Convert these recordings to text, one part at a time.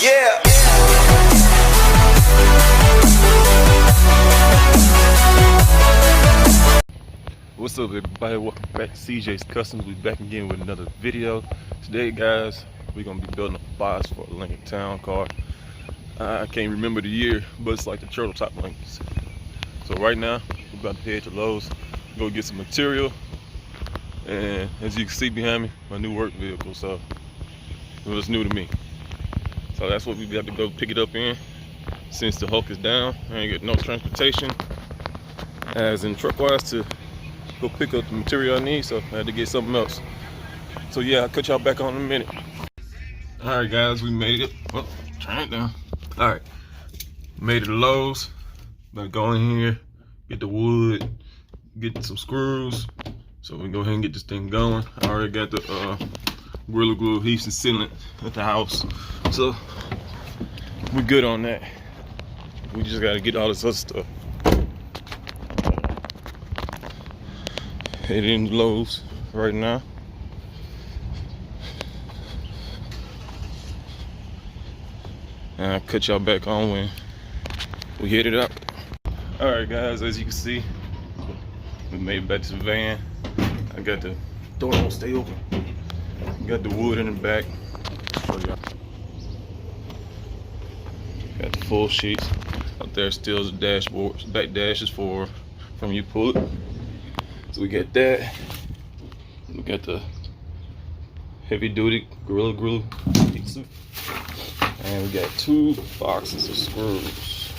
Yeah. What's up, everybody? Welcome back to CJ's Customs. We're back again with another video. Today, guys, we're gonna be building a box for a Lincoln Town car. I can't remember the year, but it's like the turtle top Lincolns. So right now, we're about to head to Lowe's, go get some material, and as you can see behind me, my new work vehicle. So it was new to me. So that's what we got to go pick it up in. Since the Hulk is down, I ain't got no transportation, as in truck-wise, to go pick up the material I need, so I had to get something else. So yeah, I'll cut y'all back on in a minute. Alright guys, we made it. Oh, turn it down. Alright, made it to Lowe's. Better go in here, get the wood, get some screws, so we can go ahead and get this thing going. I already got the Gorilla Glue adhesive sealant at the house, so we're good on that. We just gotta get all this other stuff. Heading to Lowe's right now. And I'll cut y'all back on when we hit it up. Alright guys, as you can see, we made it back to the van. I got the door won't stay open. Got the wood in the back. Show y'all. Got the full sheets. Up there still is the dashboard. Back dash is for from you pull it. So we got that. We got the heavy duty Gorilla Glue adhesive. And we got 2 boxes of screws.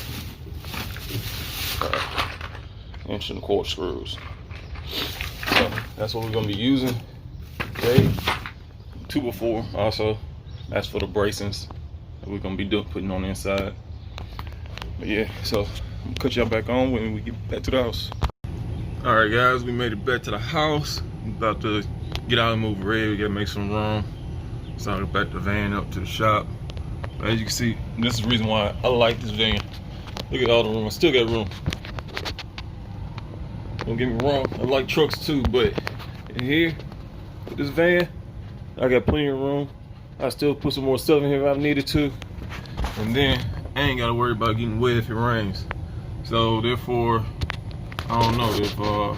1.25" screws. So that's what we're gonna be using today. 2x4 also. That's for the bracings that we're gonna be putting on the inside. But yeah, so I'm gonna cut y'all back on when we get back to the house. Alright guys, we made it back to the house. I'm about to get out and move ready. We gotta make some room. So I'll back the van up to the shop. But as you can see, this is the reason why I like this van. Look at all the room. I still got room. Don't get me wrong, I like trucks too, but in here, with this van, I got plenty of room. I still put some more stuff in here if I needed to. And then I ain't gotta worry about getting wet if it rains. So therefore, I don't know, if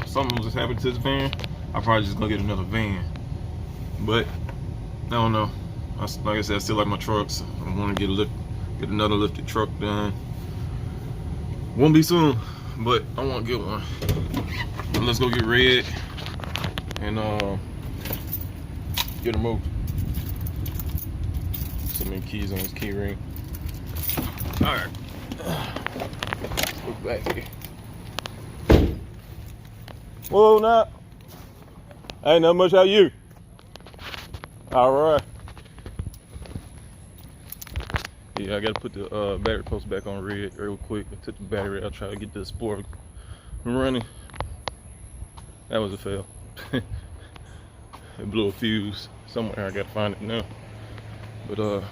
something was just happened to this van, I probably just gonna get another van. But I don't know. Like I said, I still like my trucks. I want to get another lifted truck done. Won't be soon, but I want to get one. But let's go get red and get them moved. So many keys on this key ring. All right, let's look back here. Whoa, now. Ain't that much. How you? All right. Yeah, I gotta put the battery post back on red real quick. I took the battery. I'll try to get the Sport running. That was a fail. It blew a fuse somewhere. I gotta find it now. But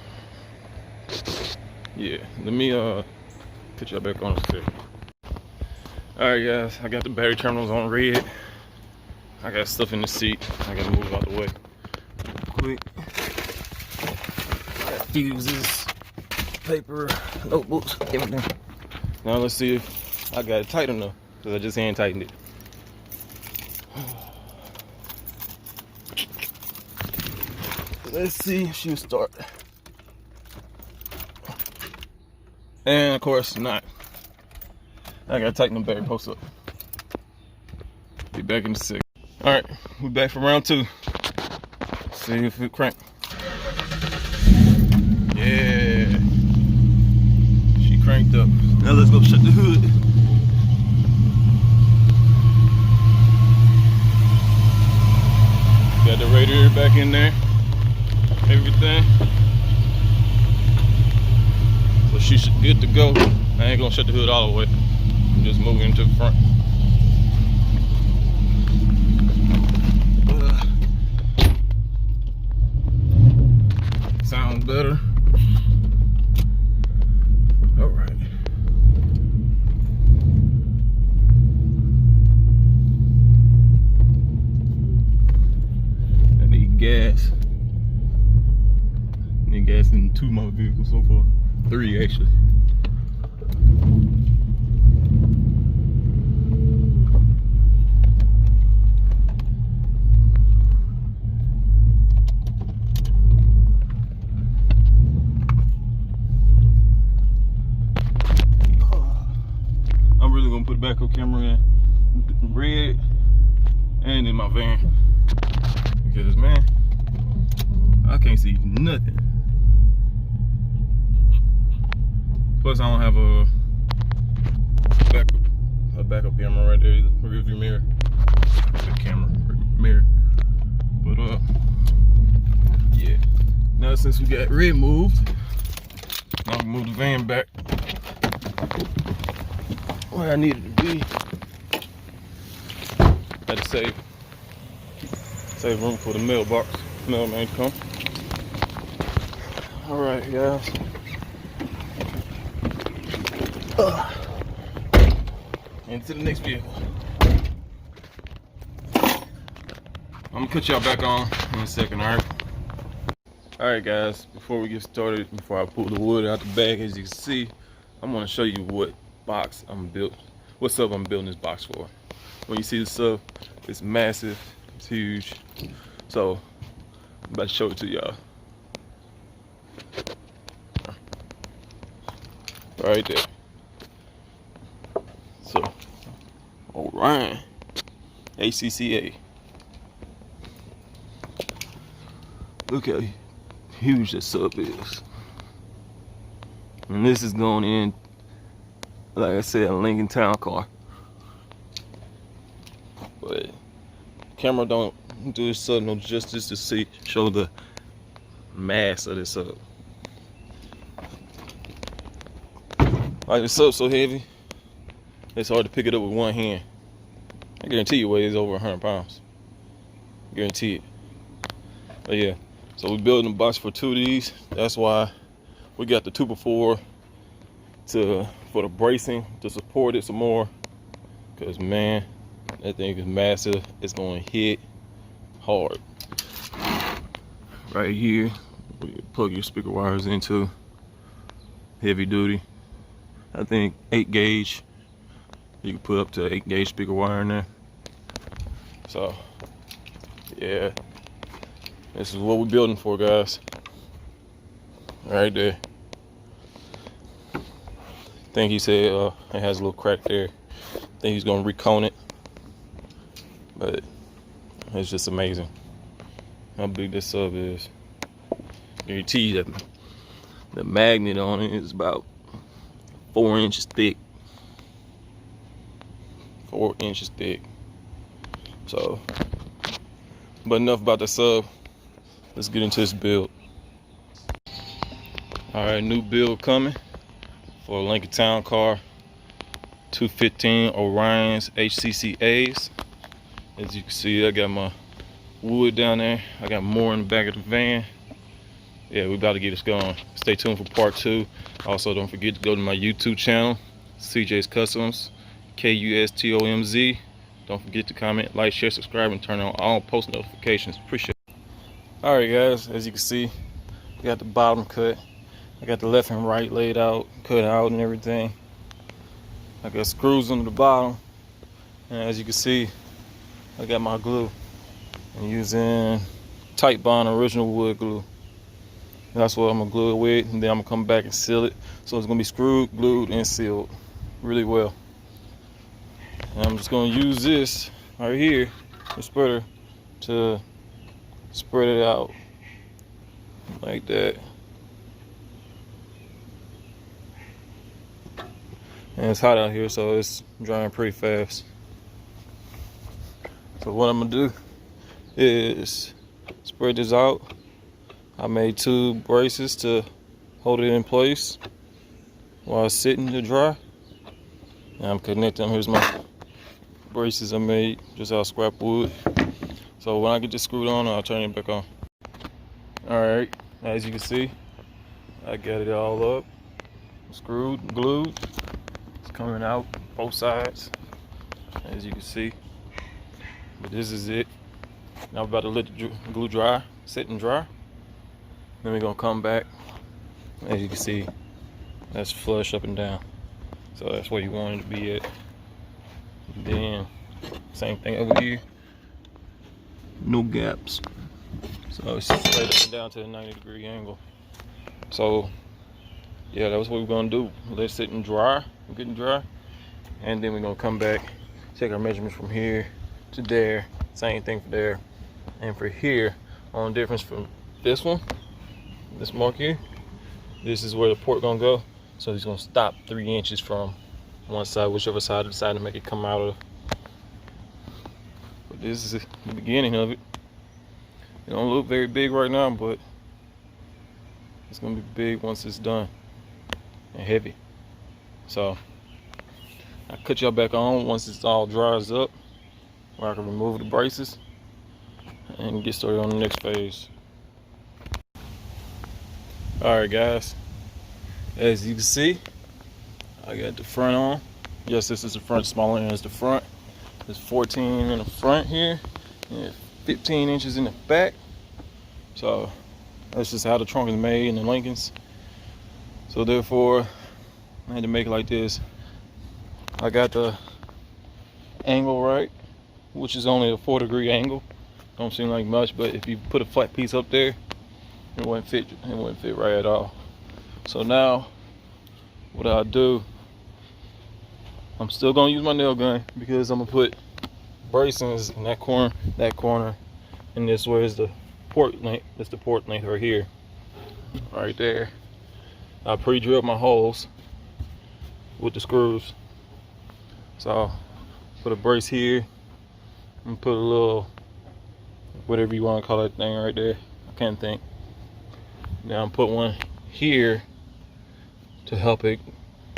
yeah, let me put y'all back on a sec. Alright guys, I got the battery terminals on red. I got stuff in the seat. I gotta move it out the way quick. Got fuses, paper, notebooks, everything. Now let's see if I got it tight enough, because I just hand tightened it. Let's see if she'll start. And of course not. I gotta tighten the battery post up. Be back in a sec. Alright, we're back for round 2. See if it crank. Yeah. She cranked up. Now let's go shut the hood. Got the radiator back in there. Everything. So she's good to go. I ain't gonna shut the hood all the way. I'm just moving to the front. Sounds better. All right. I need gas. 2 of my vehicles so far. 3 actually. I'm really gonna put a backup camera in red and in my van because, man, I can't see nothing. Plus, I don't have a backup camera right there either. Rear view mirror. The camera mirror. But yeah. Now since we got red moved, I can move the van back where I need it to be. Had to save room for the mailman to come. All right, guys. Into the next vehicle. I'm gonna cut y'all back on in a second, all right? All right, guys. Before we get started, before I pull the wood out the bag, as you can see, I'm gonna show you what sub I'm building this box for. When you see the sub, it's massive, it's huge. So I'm about to show it to y'all. Right there. So, Orion HCCA. Look how huge this sub is. And this is going in, like I said, a Lincoln Town Car. But camera don't do this sub no justice to show the mass of this sub. Like, the sub's so heavy, it's hard to pick it up with one hand. I guarantee you it weighs over 100 pounds. Guarantee it. But yeah, so we're building a box for 2 of these. That's why we got the 2x4 for the bracing to support it some more. Cause man, that thing is massive. It's gonna hit hard. Right here, where you plug your speaker wires into. Heavy duty. I think 8 gauge. You can put up to 8 gauge speaker wire in there. So yeah, this is what we're building for, guys. Right there. I think he said it has a little crack there. I think he's gonna recone it. But it's just amazing how big this sub is. Guarantee you that the magnet on it is about 4 inches thick. 4 inches thick. So, but enough about the sub. Let's get into this build. All right, new build coming for a Lincoln Town Car 215 Orions HCCAs. As you can see, I got my wood down there. I got more in the back of the van. Yeah, we about to get this going. Stay tuned for part 2. Also, don't forget to go to my YouTube channel, CJ's Customs, KUSTOMZ. Don't forget to comment, like, share, subscribe, and turn on all post notifications. Appreciate it. All right, guys, as you can see, I got the bottom cut. I got the left and right laid out, cut out and everything. I got screws on the bottom. And as you can see, I got my glue. I'm using Titebond original wood glue. That's what I'm gonna glue it with, and then I'm gonna come back and seal it. So it's gonna be screwed, glued, and sealed really well. And I'm just gonna use this right here, the spreader, to spread it out like that. And it's hot out here, so it's drying pretty fast. So what I'm gonna do is spread this out. I made 2 braces to hold it in place while it's sitting to dry. And I'm connecting them. Here's my braces I made just out of scrap wood. So when I get this screwed on, I'll turn it back on. All right, as you can see, I got it all up, screwed, glued. It's coming out both sides, as you can see. But this is it. Now I'm about to let the glue dry, sit and dry. Then we're gonna come back As you can see, that's flush up and down. So that's where you want it to be at. Then same thing over here. No gaps. So it's straight up and down to a 90-degree angle. So yeah, that's what we're gonna do. Let it sit and dry, getting dry. And then we're gonna come back, take our measurements from here to there. Same thing for there. And for here, on difference from this one, this mark here, this is where the port gonna go. So he's gonna stop 3 inches from one side, whichever side I decide to make it come out of. But this is the beginning of it. It don't look very big right now, but it's gonna be big once it's done and heavy. So I'll cut y'all back on once it's all dries up, where I can remove the braces and get started on the next phase. Alright guys, as you can see, I got the front on. Yes, this is the front, smaller than the front. There's 14 in the front here and 15 inches in the back. So that's just how the trunk is made in the Lincolns. So therefore, I had to make it like this. I got the angle right, which is only a 4-degree angle. Don't seem like much, but if you put a flat piece up there, it wouldn't fit. It wouldn't fit right at all. So now, what I'll do, I'm still gonna use my nail gun because I'm gonna put bracings in that corner, and this way is the port length. That's the port length right here, right there. I pre-drilled my holes with the screws. So I'll put a brace here and put a little, whatever you want to call that thing right there. I can't think. Now I'll put one here to help it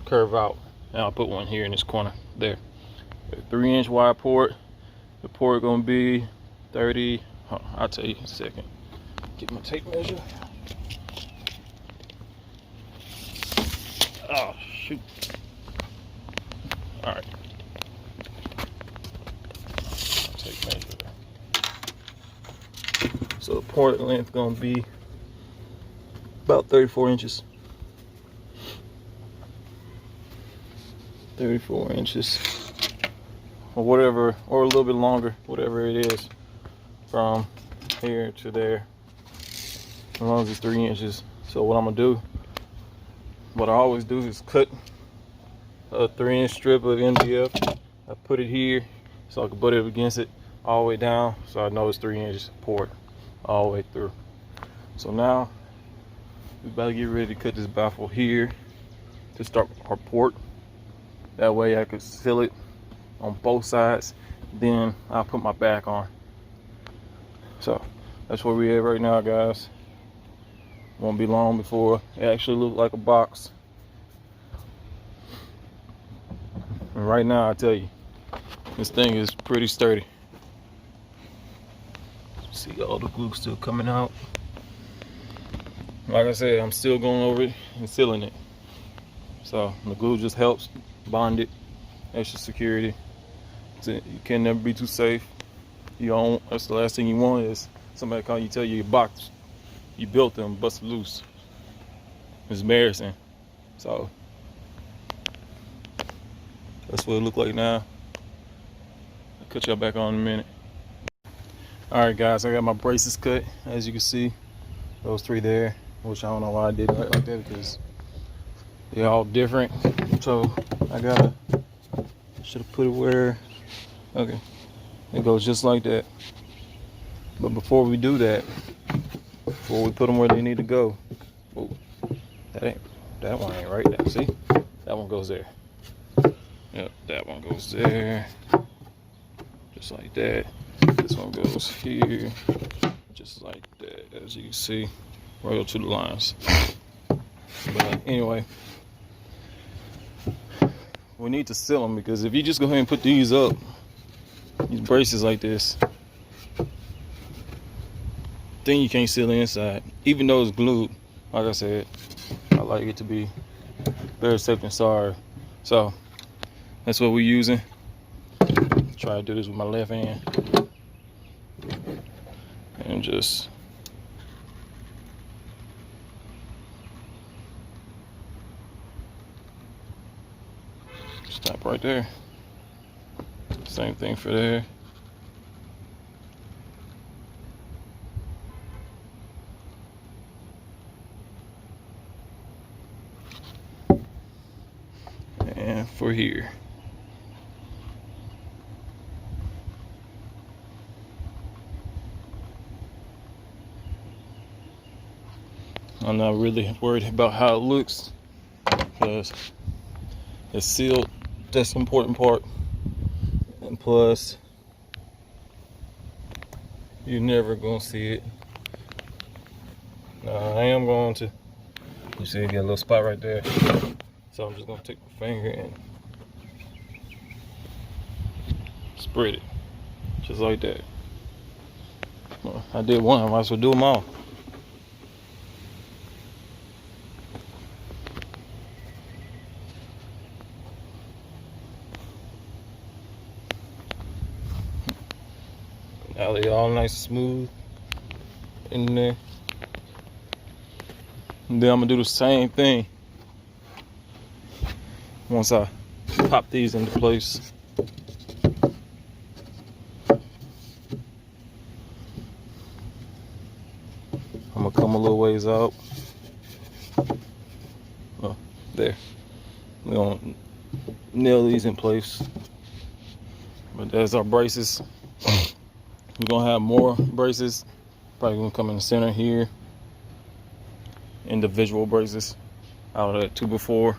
curve out. And I'll put one here in this corner there. A 3-inch wide port. The port gonna be 30. I'll tell you in a second. Get my tape measure. Oh shoot. All right. Tape measure. So the port length gonna be about 34 inches. 34 inches, or whatever, or a little bit longer, whatever it is, from here to there, as long as it's 3 inches. So what I'm gonna do, what I always do is cut a 3-inch strip of MDF. I put it here so I can put it against it all the way down, so I know it's 3 inches port all the way through. So now we about to get ready to cut this baffle here to start our port. That way I could seal it on both sides. Then I'll put my back on. So that's where we at right now, guys. Won't be long before it actually looks like a box. And right now, I tell you, this thing is pretty sturdy. See all the glue still coming out. Like I said, I'm still going over it and sealing it. So the glue just helps bond it, extra security. You can never be too safe. You don't. That's the last thing you want is somebody call you, tell you your box you built them busted loose. It's embarrassing. So that's what it look like now. I'll cut y'all back on in a minute. All right, guys, I got my braces cut. As you can see, those 3 there, which I don't know why I did it like that because they're all different. So I should have put it where, okay, it goes just like that. But before we do that, before we put them where they need to go, oh, that one ain't right there. See, that one goes there. Yep, that one goes there, just like that. This one goes here, just like that. As you can see, right up to the lines. But anyway, we need to seal them because if you just go ahead and put these up, these braces like this, then you can't seal the inside. Even though it's glued, like I said, I like it to be better safe than sorry. So that's what we're using. Try to do this with my left hand and just Stop right there. Same thing for there. And for here. I'm not really worried about how it looks because it's sealed. That's the important part. And plus, you're never gonna see it. Now, I am going to, you see, get a little spot right there. So I'm just gonna take my finger and spread it, just like that. Well, I did one, I might as well do them all. Now they all nice and smooth in there. And then I'm gonna do the same thing once I pop these into place. I'm gonna come a little ways out. Oh, there. We're gonna nail these in place. But there's our braces. We're gonna have more braces. Probably gonna come in the center here. Individual braces out of that 2x4.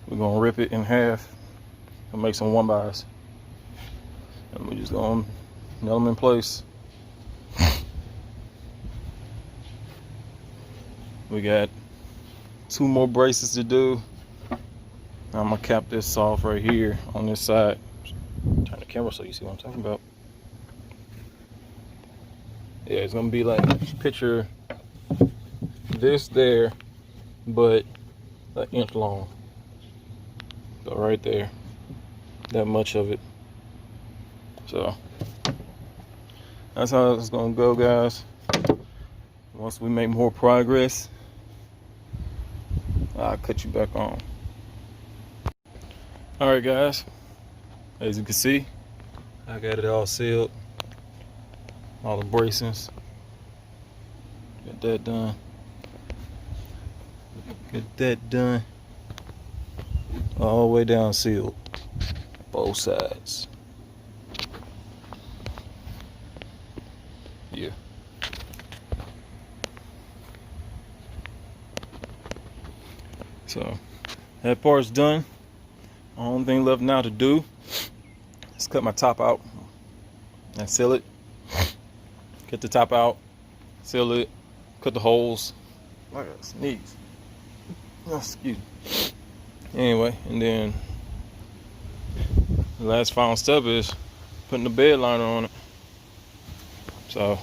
We're gonna rip it in half and make some 1-bys. And we're just gonna nail them in place. We got 2 more braces to do. I'm gonna cap this off right here on this side. Turn the camera so you see what I'm talking about. Yeah, it's gonna be like, picture this there, but an inch long. So right there, that much of it. So that's how it's gonna go, guys. Once we make more progress, I'll cut you back on. All right, guys, as you can see, I got it all sealed. All the bracings. Got that done. Get that done. All the way down sealed. Both sides. Yeah. So that part's done. Only thing left now to do is cut my top out and seal it. Cut the top out, seal it, cut the holes. I gotta sneeze. Oh, excuse me. Anyway, and then the last final step is putting the bed liner on it. So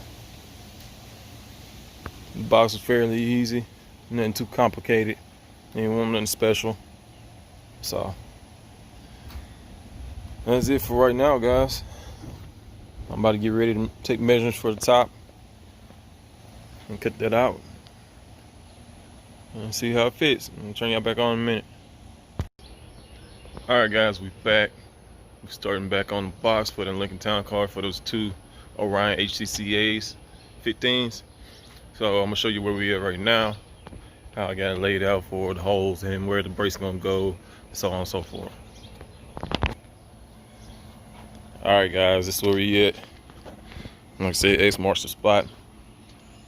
the box is fairly easy, nothing too complicated. Ain't want nothing special. So that's it for right now, guys. I'm about to get ready to take measurements for the top and cut that out and see how it fits. I'll turn y'all back on in a minute. All right, guys, we back. We're starting back on the box for the Lincoln Town Car for those 2 Orion HTCAs 15s. So I'm gonna show you where we are right now, how I got it laid out for the holes and where the brace gonna go, and so on and so forth. Alright, guys, this is where we at. Like I said, X marks the spot.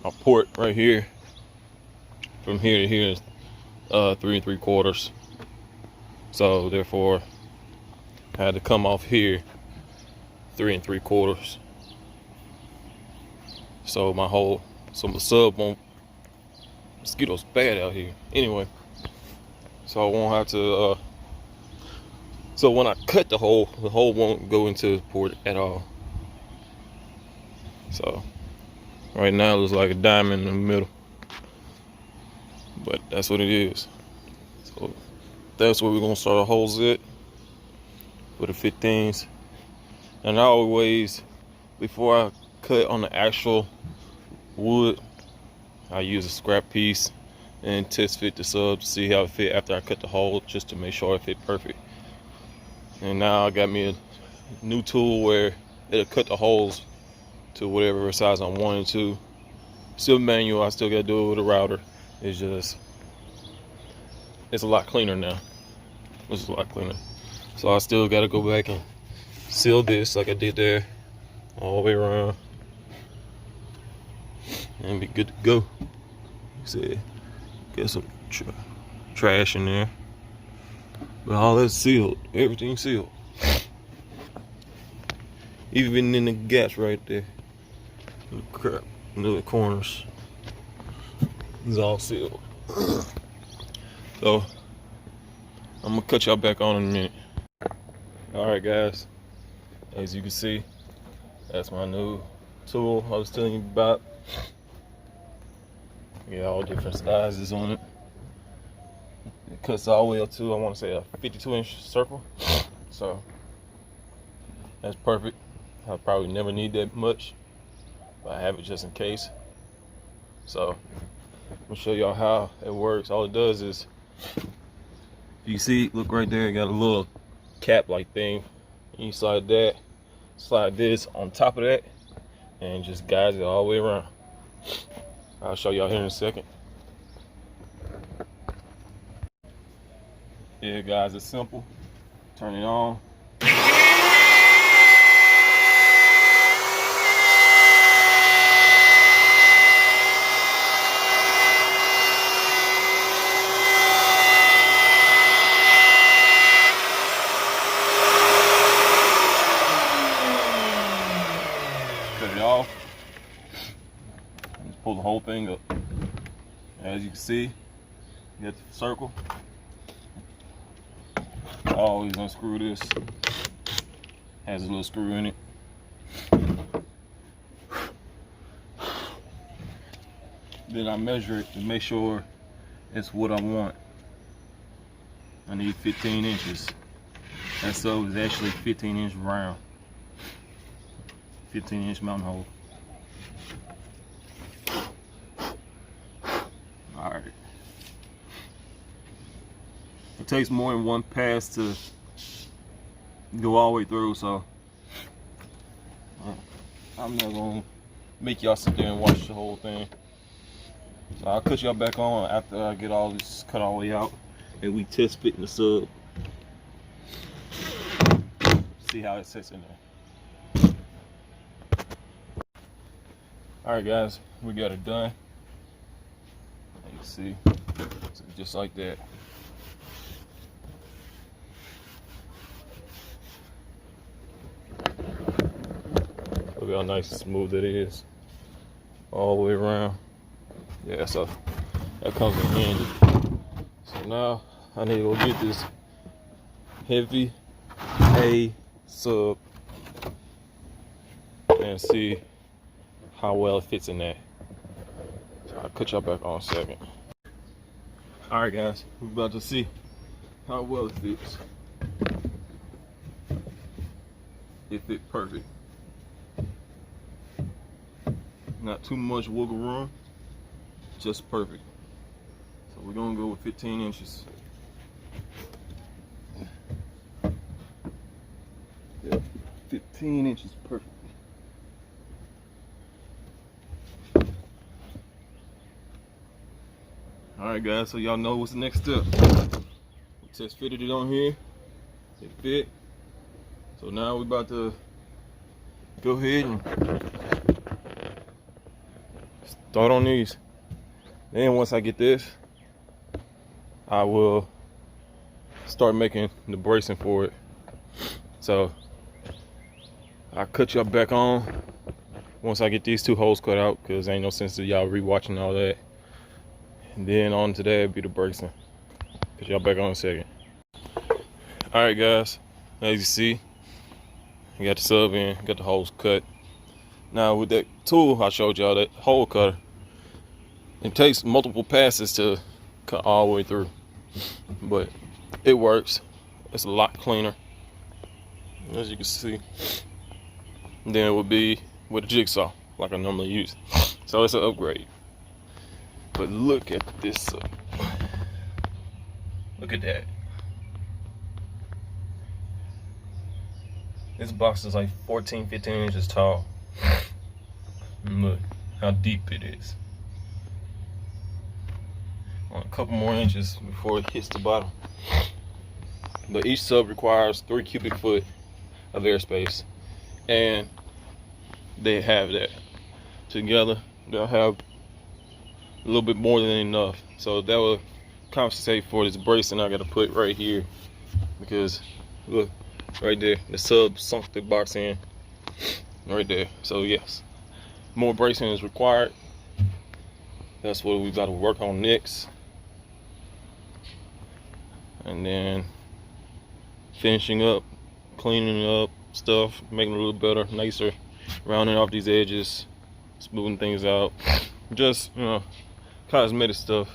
My port right here. From here to here is 3 3/4. So therefore I had to come off here 3 3/4. So my sub won't, mosquitoes bad out here. Anyway, so I won't have to so when I cut the hole won't go into the port at all. So right now it looks like a diamond in the middle, but that's what it is. So that's where we're gonna start our holes at for the 15s. And I always, before I cut on the actual wood, I use a scrap piece and test fit the sub to see how it fit after I cut the hole, just to make sure it fit perfect. And now I got me a new tool where it'll cut the holes to whatever size I want it to. Still manual, I still gotta do it with a router. It's a lot cleaner now. It's a lot cleaner. So I still gotta go back and seal this like I did there, all the way around, and be good to go. See, get some trash in there, but all that's sealed. Everything's sealed, even in the gaps right there. Little crap, little corners. It's all sealed. So I'm gonna cut y'all back on in a minute. All right, guys. As you can see, that's my new tool I was telling you about. Yeah, all different sizes on it. It cuts all the way up to, I want to say, a 52-inch circle. So that's perfect. I'll probably never need that much, but I have it just in case. So I'm gonna show y'all how it works. All it does is, you see, look right there, it got a little cap like thing. You slide that, slide this on top of that, and just guides it all the way around. I'll show y'all here in a second. Yeah, guys, it's simple. Turn it on. Cut it off. Just pull the whole thing up. As you can see, you got the circle. Always unscrew this. Has a little screw in it. Then I measure it to make sure it's what I want. I need 15 inches. And so it's actually 15-inch round. 15-inch mountain hole. Alright. It takes more than one pass to go all the way through, so I'm not gonna make y'all sit there and watch the whole thing. So I'll cut y'all back on after I get all this cut all the way out and we test fit in the sub. See how it sits in there. Alright guys, we got it done. You can see, so just like that. Look how nice and smooth it is. All the way around. Yeah, so that comes in handy. So now I need to go get this heavy A sub and see how well it fits in there. So I'll cut y'all back on a second. Alright guys, we're about to see how well it fits. It fit perfect. Not too much wiggle room, just perfect. So we're gonna go with 15 inches. Yep, 15 inches perfect. Alright guys, so y'all know what's the next step. We test fitted it on here. It fit. So now we're about to go ahead and start on these. Then once I get this, I will start making the bracing for it. So I'll cut y'all back on once I get these two holes cut out, because ain't no sense to y'all rewatching all that. And then on to that be the bracing. Cut y'all back on in a second. Alright guys, as you see, I got the sub in, got the holes cut. Now with that tool I showed y'all, that hole cutter, it takes multiple passes to cut all the way through, but it works. It's a lot cleaner, as you can see, than it would be with a jigsaw like I normally use. So it's an upgrade. But look at this. Look at that. This box is like 14, 15 inches tall. And look how deep it is. On a couple more inches before it hits the bottom. But each sub requires 3 cubic foot of airspace, and they have that. Together, they'll have a little bit more than enough. So that will compensate for this bracing I gotta put right here, because look, right there, the sub sunk the box in right there. So yes, more bracing is required. That's what we got to work on next. And then finishing up, cleaning up stuff, making it a little better, nicer, rounding off these edges, smoothing things out. Just, you know, cosmetic stuff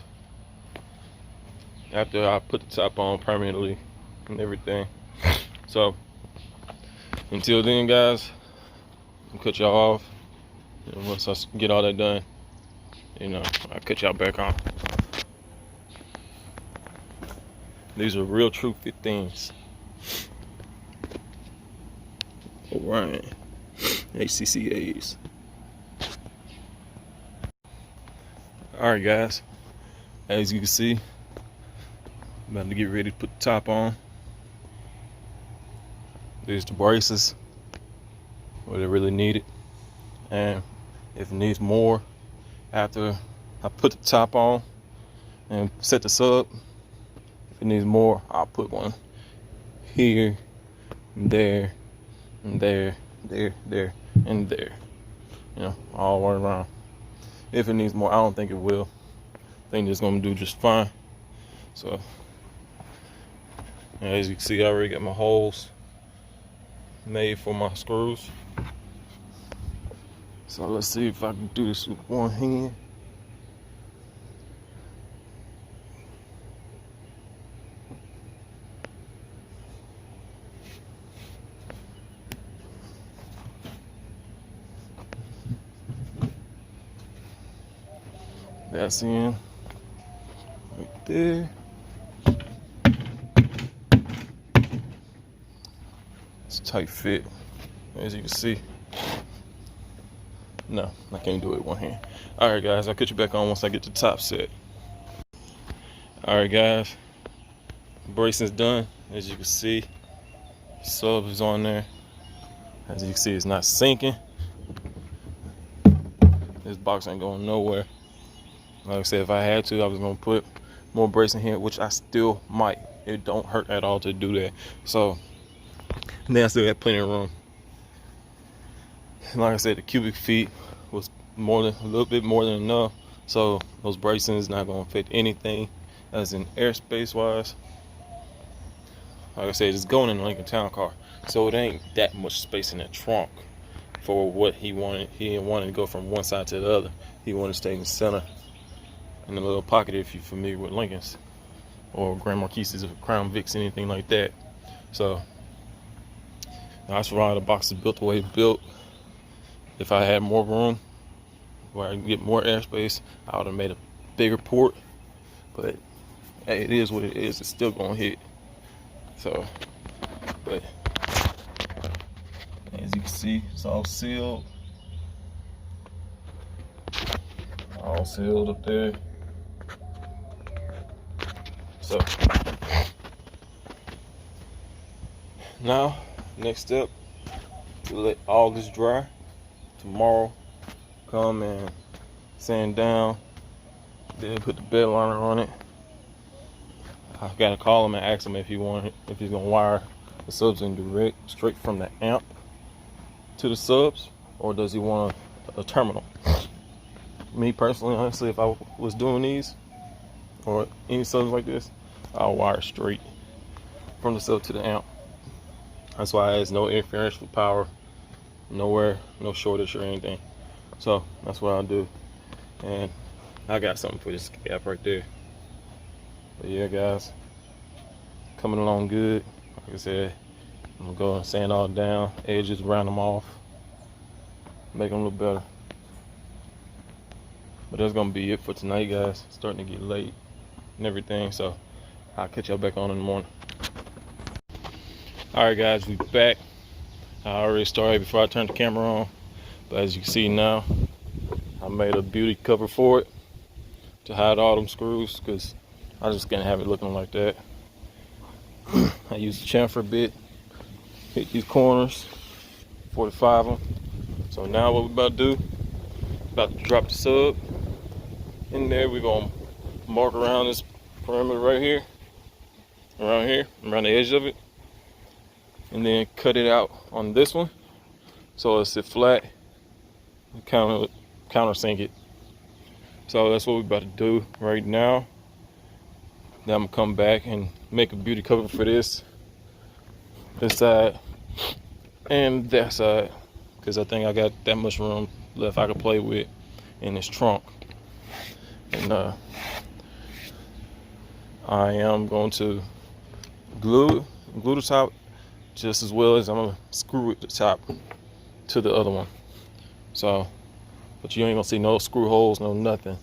after I put the top on permanently and everything. So until then, guys, I'll cut y'all off. And once I get all that done, you know, I'll cut y'all back on. These are real true 15s. Orion HCCAs. Alright guys, as you can see, I'm about to get ready to put the top on. There's the braces where they really need it, and if it needs more after I put the top on and set the sub, if it needs more, I'll put one here, and there, and there, there, and there, you know, all the way around. If it needs more, I don't think it will. I think it's gonna do just fine. So as you can see, I already got my holes made for my screws. So let's see if I can do this with one hand. That's in right there. It's a tight fit, as you can see. No, I can't do it with one hand. Alright guys, I'll cut you back on once I get the top set. Alright guys, bracing's done. As you can see, sub is on there. As you can see, it's not sinking. This box ain't going nowhere. Like I said, if I had to, I was gonna put more bracing here, which I still might. It don't hurt at all to do that. So then I still have plenty of room. Like I said, the cubic feet was more than a little bit more than enough. So those bracings not gonna affect anything as in airspace wise. Like I said, it's going in a Lincoln Town Car, so it ain't that much space in that trunk for what he wanted. He didn't want to go from one side to the other. He wanted to stay in the center, in the little pocket, if you're familiar with Lincolns or Grand Marquises or Crown Vics, anything like that. So that's why the box is built the way it's built. If I had more room where I can get more airspace, I would have made a bigger port. But hey, it is what it is. It's still gonna hit. So, but as you can see, it's all sealed. All sealed up there. So now, next step, to let all this dry. Tomorrow, come and sand down, then put the bed liner on it. I gotta call him and ask him if he's gonna wire the subs in direct, straight from the amp to the subs, or does he want a terminal? Me personally, honestly, if I was doing these or any subs like this, I'll wire straight from the sub to the amp. That's why there's no interference with power, nowhere, no shortage or anything. So that's what I'll do. And I got something for this gap right there. But yeah, guys, coming along good. Like I said, I'm gonna go and sand all down, edges, round them off, make them look better. But that's gonna be it for tonight, guys. It's starting to get late and everything, so I'll catch y'all back on in the morning. All right, guys, we back. I already started before I turned the camera on, but as you can see now, I made a beauty cover for it to hide all them screws, because I just can't have it looking like that. I used the chamfer bit, hit these corners, 45 them. So now what we're about to do, about to drop the sub in there. We're gonna mark around this perimeter right here, around the edge of it, and then cut it out on this one so it'll sit flat and countersink it. So that's what we're about to do right now. Then I'm gonna come back and make a beauty cover for this side and that side, because I think I got that much room left I could play with in this trunk. And I am going to glue the top just as well as I'm gonna screw the top to the other one. So, but you ain't gonna see no screw holes, no nothing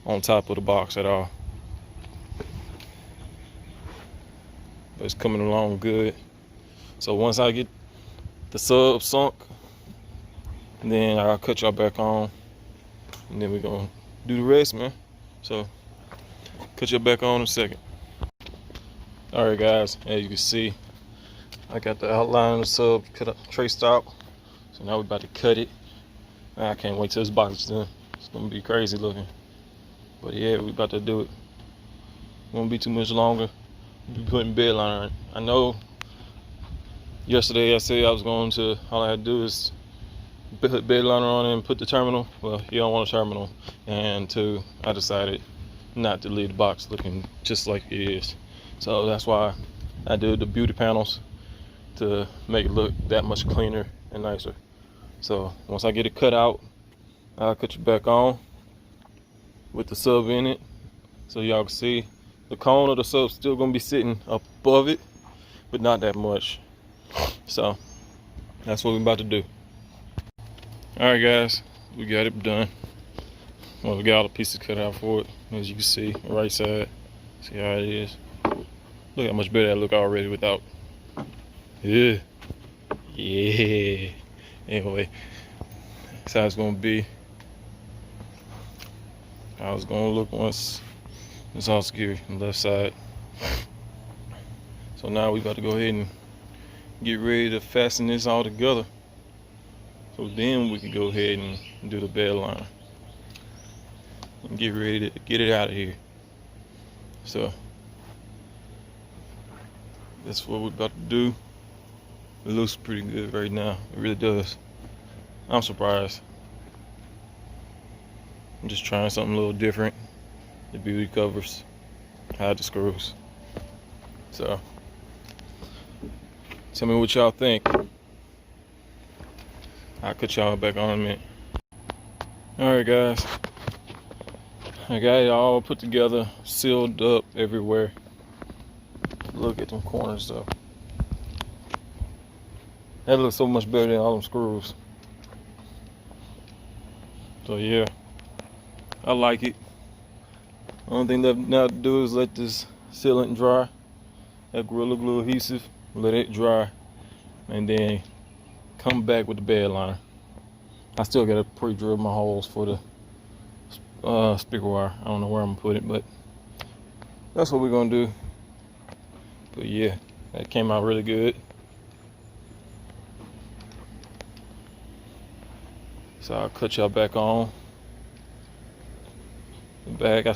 on top of the box at all. But it's coming along good. So once I get the sub sunk, then I'll cut y'all back on, and then we're gonna do the rest, man. So cut y'all back on in a second. All right, guys, as you can see, I got the outline of the sub traced out. So now we're about to cut it. I can't wait till this box is done. It's gonna be crazy looking. But yeah, we're about to do it. Won't be too much longer. We'll be putting bed liner on. I know yesterday I said I was going to, all I had to do is put bed liner on and put the terminal. Well, you don't want a terminal. And two, I decided not to leave the box looking just like it is. So that's why I did the beauty panels, to make it look that much cleaner and nicer. So once I get it cut out, I'll cut you back on with the sub in it, so y'all can see the cone of the sub still gonna be sitting above it, but not that much. So that's what we're about to do. All right, guys, we got it done. Well, we got all the pieces cut out for it, as you can see, the right side. See how it is. Look how much better that look already without. Yeah. Anyway, that's how it's gonna be. How it's gonna look once it's all secured on the left side. So now we about to go ahead and get ready to fasten this all together. So then we can go ahead and do the bed line and get ready to get it out of here. So that's what we're about to do. It looks pretty good right now. It really does. I'm surprised. I'm just trying something a little different. The beauty covers, hide the screws. So tell me what y'all think. I'll cut y'all back on in a minute. Alright, guys, I got it all put together, sealed up everywhere. Look at them corners though. That looks so much better than all them screws. So yeah, I like it. Only thing left now to do is let this sealant dry. That Gorilla Glue adhesive, let it dry, and then come back with the bed liner. I still gotta pre-drill my holes for the speaker wire. I don't know where I'm gonna put it, but that's what we're gonna do. But yeah, that came out really good. So I'll cut y'all back on. The back, I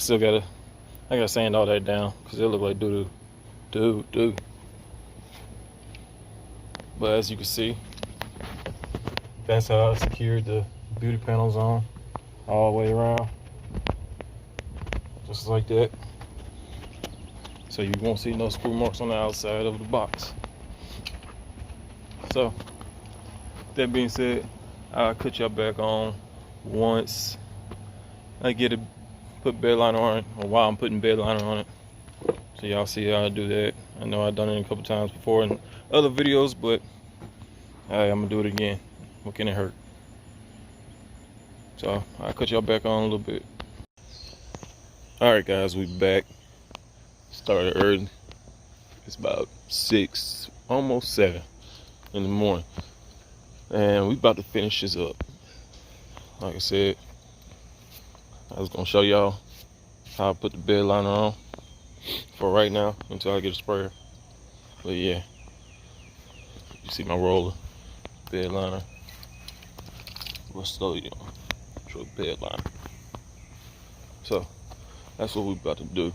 gotta sand all that down because it look like doo-doo. But as you can see, that's how I secured the beauty panels on all the way around. Just like that. So you won't see no screw marks on the outside of the box. So, that being said, I'll cut y'all back on once I get it, put bed liner on it, or while I'm putting bed liner on it. So y'all see how I do that. I know I've done it a couple times before in other videos, but I'm gonna do it again. What can it hurt? So I'll cut y'all back on a little bit. Alright guys, we back. Started early. It's about 6, almost 7 in the morning. and we about to finish this up. Like I said, I was gonna show y'all how I put the bed liner on for right now until I get a sprayer. But yeah, you see my roller, bed liner. We'll slow you on, truck bed liner. So that's what we're about to do.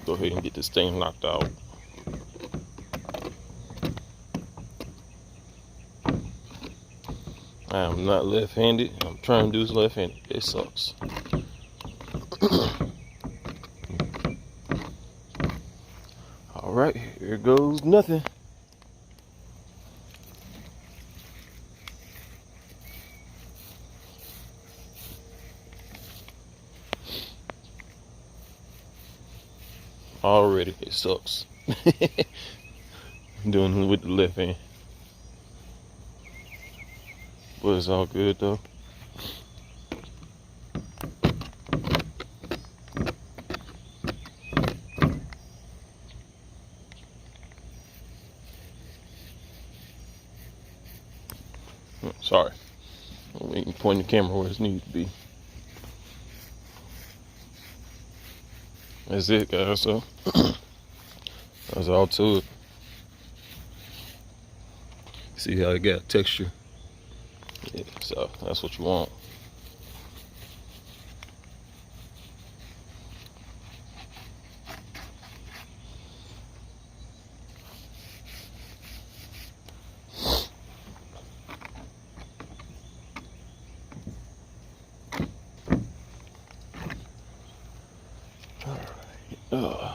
Go ahead and get this thing knocked out. I am not left-handed. I'm trying to do this left-handed. It sucks. All right, here goes nothing. Already, it sucks. Doing it with the left hand. But it's all good though. Sorry. We can point the camera where it needs to be. That's it, guys. So that's all to it. See how it got texture? Yeah, so that's what you want. All right.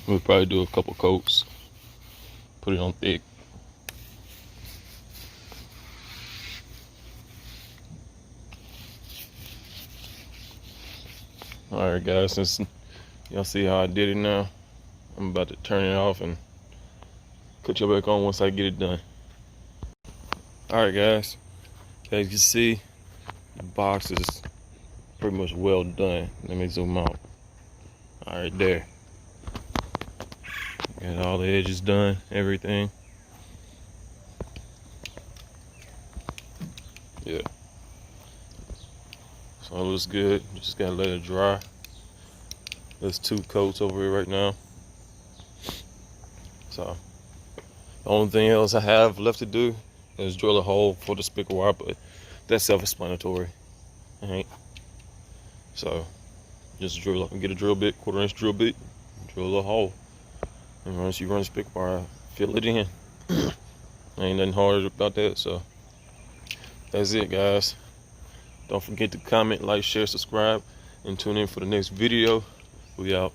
We'll probably do a couple coats, put it on thick. Alright guys, since y'all see how I did it now, I'm about to turn it off and cut you back on once I get it done. Alright guys, as you can see, the box is pretty much well done. Let me zoom out. Alright, there. Got all the edges done, everything. Yeah. So it looks good. Just gotta let it dry. There's 2 coats over here right now. So the only thing else I have left to do is drill a hole for the spigot wire, but that's self-explanatory. Alright. So just drill up and get a drill bit, 1/4 inch drill bit, drill a hole. And once you run the spigot wire, fill it in. Ain't nothing hard about that. So that's it, guys. Don't forget to comment, like, share, subscribe, and tune in for the next video. We out.